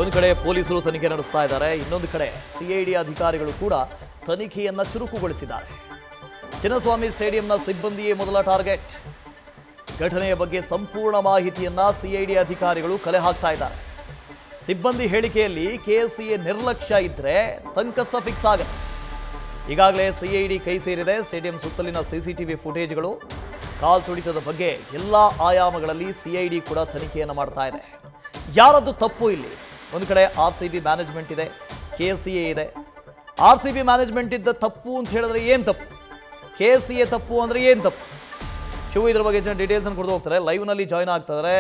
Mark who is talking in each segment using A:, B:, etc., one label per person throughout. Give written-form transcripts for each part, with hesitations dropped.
A: ಒಂದು ಕಡೆ ಪೊಲೀಸರು ತನಿಖೆ ನಡೆಸ್ತಾ ಇದ್ದಾರೆ, ಇನ್ನೊಂದು ಕಡೆ ಸಿಐಡಿ ಅಧಿಕಾರಿಗಳು ಕೂಡ ತನಿಖೆಯನ್ನ ಚುರುಕುಗೊಳಿಸಿದ್ದಾರೆ. ಚಿನ್ನಸ್ವಾಮಿ ಸ್ಟೇಡಿಯಂನ ಸಿಬ್ಬಂದಿಯೇ ಮೊದಲ ಟಾರ್ಗೆಟ್. ಘಟನೆಯ ಬಗ್ಗೆ ಸಂಪೂರ್ಣ ಮಾಹಿತಿಯನ್ನ ಸಿಐಡಿ ಅಧಿಕಾರಿಗಳು ಕಲೆ ಹಾಕ್ತಾ ಇದ್ದಾರೆ. ಸಿಬ್ಬಂದಿ ಹೇಳಿಕೆಯಲ್ಲಿ ಕೆಎಸ್ಸಿಎ ನಿರ್ಲಕ್ಷ್ಯ ಇದ್ರೆ ಸಂಕಷ್ಟ ಫಿಕ್ಸ್ ಆಗುತ್ತೆ. ಈಗಾಗಲೇ ಸಿಐಡಿ ಕೈ ಸೇರಿದೆ. ಸ್ಟೇಡಿಯಂ ಸುತ್ತಲಿನ ಸಿಸಿಟಿವಿ ಫುಟೇಜ್ಗಳು, ಕಾಲ್ ತುಳಿತದ ಬಗ್ಗೆ ಎಲ್ಲ ಆಯಾಮಗಳಲ್ಲಿ ಸಿಐಡಿ ಕೂಡ ತನಿಖೆಯನ್ನು ಮಾಡ್ತಾ ಇದೆ. ಯಾರದ್ದು ತಪ್ಪು ಇಲ್ಲಿ? ಒಂದು ಕಡೆ RCB ಮ್ಯಾನೇಜ್ಮೆಂಟ್ ಇದೆ, KCA ಇದೆ. RCB ಮ್ಯಾನೇಜ್ಮೆಂಟ್ ಇದ್ದ ತಪ್ಪು ಅಂತ ಹೇಳಿದ್ರೆ ಏನು ತಪ್ಪು, KCA ತಪ್ಪು ಅಂದರೆ ಏನು ತಪ್ಪು? ಶಿವು ಇದ್ರ ಬಗ್ಗೆ ಡೀಟೇಲ್ಸ್ ಅನ್ನು ಕೊಡ್ತಾ ಹೋಗ್ತಾರೆ. ಲೈವ್ನಲ್ಲಿ ಜಾಯ್ನ್ ಆಗ್ತಾರೆ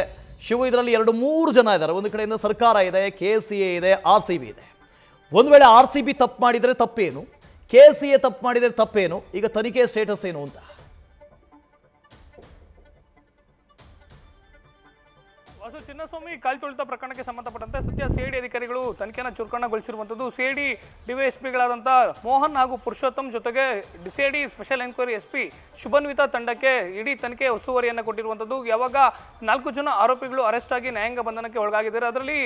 A: ಶಿವು. ಇದರಲ್ಲಿ 2-3 ಜನ ಇದ್ದಾರೆ. ಒಂದು ಕಡೆಯಿಂದ ಸರ್ಕಾರ ಇದೆ, KCA ಇದೆ, RCB ಇದೆ. ಒಂದು ವೇಳೆ RCB ತಪ್ಪು ಮಾಡಿದರೆ ತಪ್ಪೇನು, KCA ತಪ್ಪು ಮಾಡಿದರೆ ತಪ್ಪೇನು? ಈಗ ತನಿಖೆ ಸ್ಟೇಟಸ್ ಏನು ಅಂತ?
B: ವಾಸು, ಚಿನ್ನಸ್ವಾಮಿ ಕಾಲ್ ತುಳಿತ ಪ್ರಕರಣಕ್ಕೆ ಸಂಬಂಧಪಟ್ಟಂತೆ ಸದ್ಯ ಸಿಐಡಿ ಅಧಿಕಾರಿಗಳು ತನಿಖೆಯನ್ನು ಚುರುಕುಗೊಳಿಸಿರುವಂಥದ್ದು. ಸಿಐಡಿ ಡಿವೈಎಸ್ಪಿಗಳಾದಂಥ ಮೋಹನ್ ಹಾಗೂ ಪುರುಷೋತ್ತಮ್ ಜೊತೆಗೆ ಸಿಐಡಿ ಸ್ಪೆಷಲ್ ಎನ್ಕ್ವೈರಿ SP ಶುಭನ್ವಿತಾ ತಂಡಕ್ಕೆ ಇಡೀ ತನಿಖೆ ಉಸ್ತುವಾರಿಯನ್ನು ಕೊಟ್ಟಿರುವಂಥದ್ದು. ಯಾವಾಗ 4 ಜನ ಆರೋಪಿಗಳು ಅರೆಸ್ಟ್ ಆಗಿ ನ್ಯಾಯಾಂಗ ಬಂಧನಕ್ಕೆ ಒಳಗಾಗಿದ್ದಾರೆ. ಅದರಲ್ಲಿ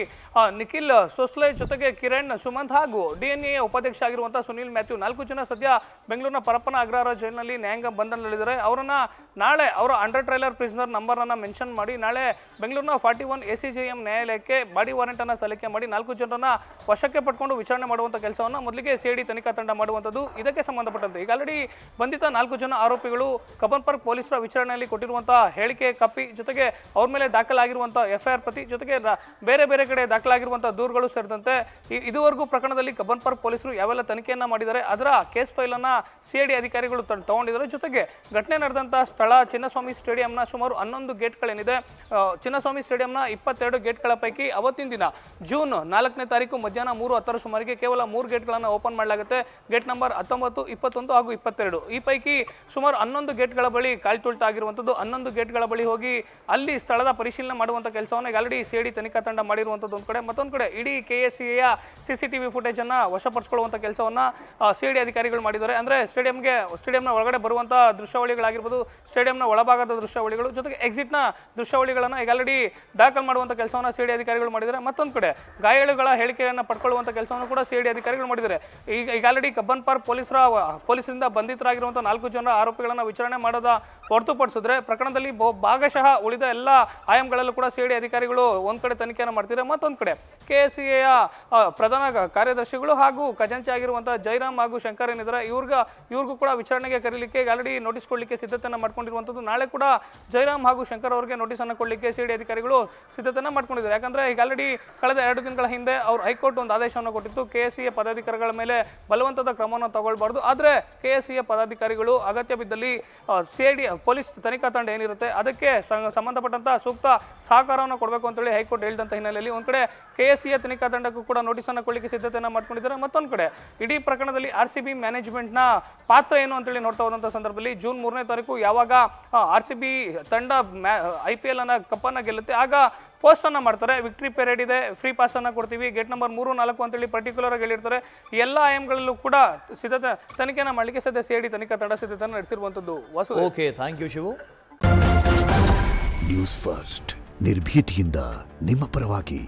B: ನಿಖಿಲ್ ಸೋಸ್ಲೆ ಜೊತೆಗೆ ಕಿರಣ್ ಸುಮಂತ್ ಹಾಗೂ DNA ಉಪಾಧ್ಯಕ್ಷ ಆಗಿರುವಂಥ ಸುನಿಲ್ ಮ್ಯಾಥ್ಯೂ 4 ಜನ ಸದ್ಯ ಬೆಂಗಳೂರಿನ ಪರಪ್ಪನ ಅಗ್ರಹಾರ ಜೈಲಿನಲ್ಲಿ ನ್ಯಾಯಾಂಗ ಬಂಧನದಲ್ಲಿದ್ದಾರೆ. ಅವರನ್ನ ನಾಳೆ ಅವರ ಅಂಡರ್ ಟ್ರೈಲರ್ ಪ್ರಿಸನರ್ ನಂಬರನ್ನು ಮೆನ್ಷನ್ ಮಾಡಿ ನಾಳೆ ಬೆಂಗಳೂರಿನ 41 ACJM ನ್ಯಾಯಾಲಯಕ್ಕೆ ಬಾಡಿ ವಾರೆಂಟ್ ಅನ್ನು ಸಲ್ಲಿಕೆ ಮಾಡಿ 4 ಜನರನ್ನ ವಶಕ್ಕೆ ಪಡ್ಕೊಂಡು ವಿಚಾರಣೆ ಮಾಡುವಂಥ ಕೆಲಸವನ್ನು ಮೊದಲಿಗೆ ಸಿಐಡಿ ತನಿಖಾ ತಂಡ ಮಾಡುವಂಥದ್ದು. ಇದಕ್ಕೆ ಸಂಬಂಧಪಟ್ಟಂತೆ ಈಗ ಆಲ್ರೆಡಿ ಬಂಧಿತ 4 ಜನ ಆರೋಪಿಗಳು ಕಬ್ಬನ್ ಪಾರ್ಕ್ ಪೊಲೀಸರ ವಿಚಾರಣೆಯಲ್ಲಿ ಕೊಟ್ಟಿರುವಂತಹ ಹೇಳಿಕೆ ಕಾಪಿ ಜೊತೆಗೆ ಅವ್ರ ಮೇಲೆ ದಾಖಲಾಗಿರುವಂತಹ FIR ಪ್ರತಿ ಜೊತೆಗೆ ಬೇರೆ ಬೇರೆ ಕಡೆ ದಾಖಲಾಗಿರುವಂತಹ ದೂರುಗಳು ಸೇರಿದಂತೆ ಇದುವರೆಗೂ ಪ್ರಕರಣದಲ್ಲಿ ಕಬ್ಬನ್ ಪಾರ್ಕ್ ಪೊಲೀಸರು ಯಾವೆಲ್ಲ ತನಿಖೆಯನ್ನ ಮಾಡಿದ್ದಾರೆ ಅದರ ಕೇಸ್ ಫೈಲ್ ಅನ್ನ ಸಿಐಡಿ ಅಧಿಕಾರಿಗಳು ತಗೊಂಡಿದ್ದಾರೆ. ಜೊತೆಗೆ ಘಟನೆ ನಡೆದಂತಹ ಸ್ಥಳ ಚಿನ್ನಸ್ವಾಮಿ ಸ್ಟೇಡಿಯಂನ ಸುಮಾರು 11 ಗೇಟ್ಗಳೇನಿದೆ. ಚಿನ್ನಸ್ವಾಮಿ ಸ್ಟೇಡಿಯಂನ 22 ಗೇಟ್ಗಳ ಪೈಕಿ ಅವತ್ತಿನ ದಿನ ಜೂನ್ 4ನೇ ತಾರೀಕು ಮಧ್ಯಾಹ್ನ 3:10 ಸುಮಾರಿಗೆ ಕೇವಲ 3 ಗೇಟ್ಗಳನ್ನು ಓಪನ್ ಮಾಡಲಾಗುತ್ತೆ. ಗೇಟ್ ನಂಬರ್ 19, 21 ಹಾಗೂ 22. ಈ ಪೈಕಿ ಸುಮಾರು 11 ಗೇಟ್ಗಳ ಬಳಿ ಕಾಲ್ ತುಳಿತ ಆಗಿರುವಂಥದ್ದು. 11 ಗೇಟ್ಗಳ ಬಳಿ ಹೋಗಿ ಅಲ್ಲಿ ಸ್ಥಳದ ಪರಿಶೀಲನೆ ಮಾಡುವಂಥ ಕೆಲಸವನ್ನು ಆಲ್ರೆಡಿ ಸಿಐಡಿ ತನಿಖಾ ತಂಡ ಮಾಡಿರುವಂಥದ್ದು ಒಂದು ಕಡೆ. ಮತ್ತೊಂದು ಕಡೆ ಇಡೀ KCA CCTV ಫುಟೇಜ್ ಅನ್ನ ವಶಪಡಿಸಿಕೊಳ್ಳುವಂಥ ಕೆಲಸವನ್ನ ಸಿಐಡಿ ಅಧಿಕಾರಿಗಳು ಮಾಡಿದ್ದಾರೆ. ಅಂದ್ರೆ ಸ್ಟೇಡಿಯಂನ ಒಳಗಡೆ ಬರುವಂಥ ದೃಶ್ಯಾವಳಿಗಳಾಗಿರ್ಬೋದು, ಸ್ಟೇಡಿಯಂನ ಒಳಭಾಗದ ದೃಶ್ಯಾವಳಿಗಳು ಜೊತೆಗೆ ಎಕ್ಸಿಟ್ನ ದೃಶ್ಯಾವಳಿಗಳನ್ನು ಈಗ ಆಲ್ರೆಡಿ ದಾಖಲು ಮಾಡುವಂಥ ಕೆಲಸವನ್ನು ಸಿಐಡಿ ಅಧಿಕಾರಿಗಳು ಮಾಡಿದ್ದಾರೆ. ಮತ್ತೊಂದು ಕಡೆ ಗಾಯಾಳುಗಳ ಹೇಳಿಕೆಯನ್ನು ಪಡ್ಕೊಳ್ಳುವಂಥ ಕೆಲಸವನ್ನು ಕೂಡ ಸಿಐಡಿ ಅಧಿಕಾರಿಗಳು ಮಾಡಿದ್ದಾರೆ. ಈಗ ಆಲ್ರೆಡಿ ಕಬ್ಬನ್ ಪಾರ್ಕ್ ಪೊಲೀಸರಿಂದ ಬಂಧಿತರಾಗಿರುವಂಥ 4 ಜನ ಆರೋಪಿಗಳನ್ನು ವಿಚಾರಣೆ ಮಾಡೋದ ಹೊರತುಪಡಿಸಿದ್ರೆ ಪ್ರಕರಣದಲ್ಲಿ ಭಾಗಶಃ ಉಳಿದ ಎಲ್ಲ ಆಯಾಮಗಳಲ್ಲೂ ಕೂಡ ಸಿಐಡಿ ಅಧಿಕಾರಿಗಳು ಒಂದ್ ಕಡೆ ತನಿಖೆಯನ್ನು ಮಾಡ್ತಿದ್ದಾರೆ. ಮತ್ತೊಂದು ಕಡೆ KCA ಪ್ರಧಾನ ಕಾರ್ಯದರ್ಶಿಗಳು ಹಾಗೂ ಖಜಾಂಚಿ ಆಗಿರುವಂತಹ ಜೈರಾಮ್ ಹಾಗೂ ಶಂಕರ್ ಏನಿದ್ದಾರೆ ಇವ್ರಿಗೂ ಕೂಡ ವಿಚಾರಣೆಗೆ ಕರೀಲಿಕ್ಕೆ ಆಲ್ರೆಡಿ ನೋಟಿಸ್ ಕೊಡ್ಲಿಕ್ಕೆ ಸಿದ್ಧತೆಯನ್ನು ಮಾಡ್ಕೊಂಡಿರುವಂಥದ್ದು. ನಾಳೆ ಕೂಡ ಜೈರಾಮ್ ಹಾಗೂ ಶಂಕರ್ ಅವರಿಗೆ ನೋಟಿಸ್ ಅನ್ನು ಕೊಡ್ಲಿಕ್ಕೆ ಸಿಐಡಿ ಅಧಿಕಾರಿಗಳು ಸಿದ್ಧತೆಯನ್ನು ಮಾಡ್ಕೊಂಡಿದ್ದಾರೆ. ಯಾಕಂದ್ರೆ ಈಗ ಆಲ್ರೆಡಿ ಕಳೆದ 2 ದಿನಗಳ ಹಿಂದೆ ಅವರು ಹೈಕೋರ್ಟ್ ಒಂದು ಆದೇಶವನ್ನು ಕೊಟ್ಟಿತ್ತು, KCA ಪದಾಧಿಕಾರಿಗಳ ಮೇಲೆ ಬಲವಂತದ ಕ್ರಮವನ್ನು ತಗೊಳ್ಬಾರ್ದು. ಆದ್ರೆ KCA ಪದಾಧಿಕಾರಿಗಳು ಅಗತ್ಯ ಬಿದ್ದಲ್ಲಿ ಸಿಐಡಿ ಪೊಲೀಸ್ ತನಿಖಾ ತಂಡ ಏನಿರುತ್ತೆ ಅದಕ್ಕೆ ಸಂಬಂಧಪಟ್ಟಂತ ಸೂಕ್ತ ಸಹಕಾರವನ್ನು ಕೊಡಬೇಕು ಅಂತೇಳಿ ಹೈಕೋರ್ಟ್ ಹೇಳಿದಂತ ಹಿನ್ನೆಲೆಯಲ್ಲಿ ಒಂದ್ ಕಡೆ KCA ತನಿಖಾ ತಂಡಕ್ಕೂ ಕೂಡ ನೋಟಿಸ್ ಅನ್ನು ಕೊಡ್ಲಿಕ್ಕೆ ಸಿದ್ಧತೆಯನ್ನು ಮಾಡ್ಕೊಂಡಿದ್ದಾರೆ. ಮತ್ತೊಂದು ಕಡೆ ಇಡೀ ಪ್ರಕರಣದಲ್ಲಿ RCB ಮ್ಯಾನೇಜ್ಮೆಂಟ್ ನ ಪಾತ್ರ ಏನು ಅಂತೇಳಿ ನೋಡ್ತಾ ಹೋದಂತ ಸಂದರ್ಭದಲ್ಲಿ ಜೂನ್ 3ನೇ ತಾರೀಕು ಯಾವಾಗ RCB ತಂಡ IPL ಅನ್ನ ಕಪ್ಪನ್ನ ಗೆಲ್ಲುತ್ತೆ ಆಗ ಪೋಸ್ಟ್ ಅನ್ನ ಮಾಡ್ತಾರೆ. ವಿಕ್ಟರಿ ಪೆರೇಡ್ ಇದೆ, ಫ್ರೀ ಪಾಸ್ ಅನ್ನ ಕೊಡ್ತೀವಿ, ಗೇಟ್ ನಂಬರ್ 3, 4 ಅಂತೇಳಿ ಪರ್ಟಿಕ್ಯುಲರ್ ಆಗಿ ಹೇಳಿರ್ತಾರೆ. ಎಲ್ಲ ಆಯಾಮಗಳಲ್ಲೂ ಕೂಡ ಸಿದ್ಧತೆ ತನಿಖೆನ ಮಾಡಲಿಕ್ಕೆ ಸದ್ಯ ಸಿಐಡಿ ತನಿಖಾ ತಂಡ ಸಿದ್ಧತೆಯನ್ನು ನಡೆಸಿರುವಂತದ್ದು.
A: Okay, thank you Shivu.
C: News first ನಿರ್ಭೀತಿಯಿಂದ ನಿಮ್ಮ ಪರವಾಗಿ.